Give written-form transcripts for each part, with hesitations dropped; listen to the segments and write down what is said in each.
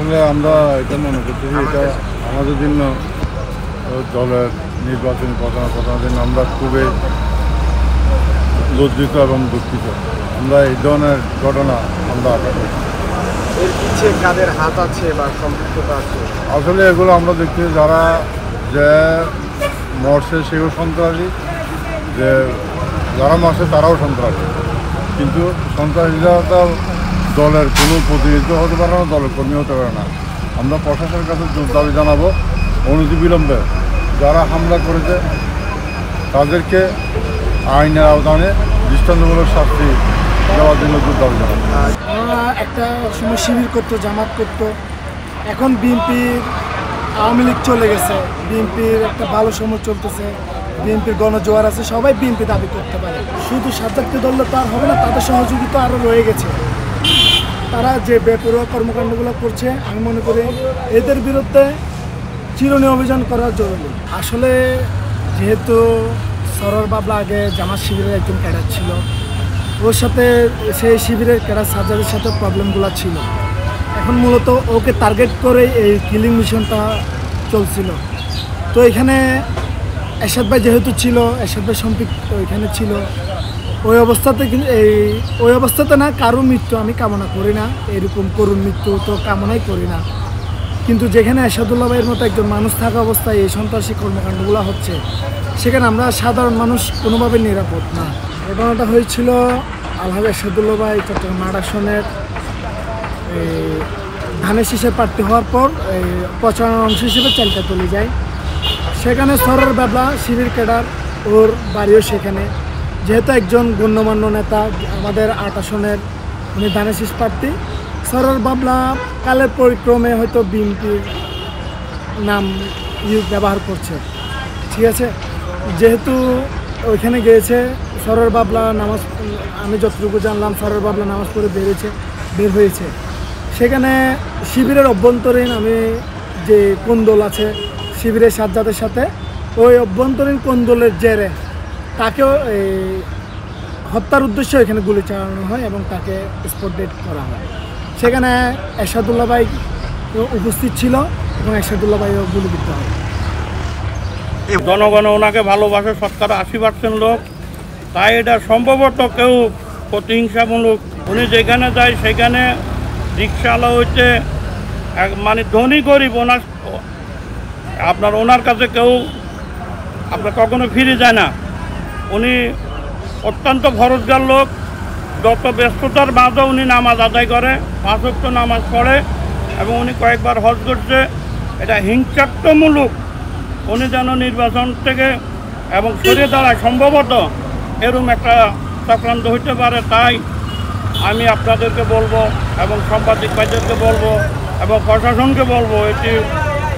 আসলে আমরা এটা মনে করতেছি এটা আমাদের জন্য দলের নির্বাচনী ঘটনার জন্য আমরা খুবই লজ্জিত এবং দুঃখিত। আমরা এই ধরনের ঘটনা আমরা এর পিছিয়ে কাদের হাত আছে বা সম্পৃক্ততা আছে? আসলে এগুলো আমরা দেখছি যারা যে মরছে সেও সন্ত্রাসী, যে যারা মারছে তারাও সন্ত্রাসী। কিন্তু সন্ত্রাসীরা তো দলের কোনো প্রতিনিধিত্ব হতে পারে না, দলের কর্মী হতে পারে না। আমরা প্রশাসনের কাছে দাবি জানাবো অনতিবিলম্বে যারা হামলা করেছে তাদেরকে আইনের আওতানে দৃষ্টান্তমূলক শাস্তি দেওয়ার জন্য দাবি জানাবো। একটা সময় শিবির করতো, জামাত করতো, এখন বিএনপির আওয়ামী লীগ চলে গেছে, বিএনপির একটা ভালো সময় চলতেছে, বিএনপির গণজোয়ার আছে, সবাই বিএনপি দাবি করতে পারে। শুধু সাজ্জাদকে ধরলে তো আর হবে না, তাদের সহযোগিতা আরও রয়ে গেছে। তারা যে বেপরোয়া কর্মকাণ্ডগুলো করছে, আমি মনে করি এদের বিরুদ্ধে চিরুনি অভিযান করা জরুরি। আসলে যেহেতু সরোয়ার বাবলা আগে জামাত শিবিরের একজন ক্যাডার ছিল, ওর সাথে সেই শিবিরের ক্যাডার সাজ্জাদের সাথে প্রবলেমগুলো ছিল। এখন মূলত ওকে টার্গেট করে এই কিলিং মিশনটা চলছিল। তো এখানে এরশাদ ভাই যেহেতু ছিল, এরশাদ ভাই সম্পৃক্ত এখানে ছিল, ওই অবস্থাতে না কারো মৃত্যু আমি কামনা করি না, এরকম করুণ মৃত্যু তো কামনাই করি না। কিন্তু যেখানে এরশাদুল্লাহ ভাইয়ের মতো একজন মানুষ থাকা অবস্থায় এই সন্ত্রাসী কর্মকাণ্ডগুলো হচ্ছে, সেখানে আমরা সাধারণ মানুষ কোনোভাবে নিরাপদ না। ঘটনাটা হয়েছিল আলহাজ এরশাদুল্লাহ ভাই চট্টগ্রাম আসনের ধানের শীষে প্রার্থী হওয়ার পর প্রচারণার অংশ হিসেবে চালটা চলে যায়। সেখানে সরোয়ার বাবলা শিবির ক্যাডার, ওর বাড়িও সেখানে। যেহেতু একজন গণ্যমান্য নেতা, আমাদের ৮ আসনের উনি ধানের শীষ প্রার্থী, সরোয়ার বাবলা কালের পরিক্রমে হয়তো বিএনপির নাম ব্যবহার করছে, ঠিক আছে। যেহেতু ওইখানে গিয়েছে সরোয়ার বাবলা নামাজ, আমি যতটুকু জানলাম সরোয়ার বাবলা নামাজ পড়ে বের হয়েছে। সেখানে শিবিরের অভ্যন্তরীণ আমি যে কোন্দল আছে শিবিরের সাজ্জাদের সাথে, ওই অভ্যন্তরীণ কোন্দলের জেরে তাকেও হত্যার উদ্দেশ্যে এখানে গুলি চালানো হয় এবং তাকে স্পট ডেড করা হয়। সেখানে এরশাদুল্লাহ ভাই উপস্থিত ছিল এবং এরশাদুল্লাহ ভাইও গুলিবিদ্ধ হয়। জনগণ ওনাকে ভালোবাসে 80% লোক, তাই এটা সম্ভবত কেউ প্রতিহিংসামূলক। উনি যেখানে যায় সেখানে রিক্সাওয়ালা হইতে মানে ধনী গরিব ওনার কাছে কেউ আপনার কখনো ফিরে যায় না। উনি অত্যন্ত ফরজগার লোক, যত ব্যস্ততার মাঝেও উনি নামাজ আদায় করে, 5 ওয়াক্ত নামাজ পড়ে এবং উনি কয়েকবার হজ করছে। এটা হিংসাত্মমূলক। উনি যেন নির্বাচন থেকে এবং সরিয়ে দাঁড়ায়, সম্ভবত এরকম একটা চক্রান্ত হইতে পারে। তাই আমি আপনাদেরকে বলবো এবং সাংবাদিক ভাইদেরকে বলবো এবং প্রশাসনকে বলবো এটি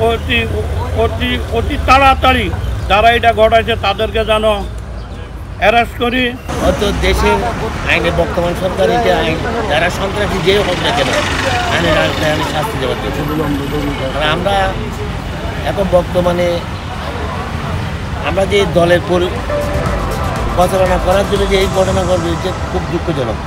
অতি অতি অতি তাড়াতাড়ি যারা এটা ঘটাইছে তাদেরকে যেন অ্যারেস্ট করি। হয়তো দেশের আইনে বর্তমান সরকার এটা আইন যারা সন্ত্রাসী যে হোক না কেন আইনের শাস্তি দেওয়ার জন্য। আমরা এখন বর্তমানে আমরা যে দলের পরিচালনা করার জন্য যে এই ঘটনা ঘটবে, এটা খুব দুঃখজনক।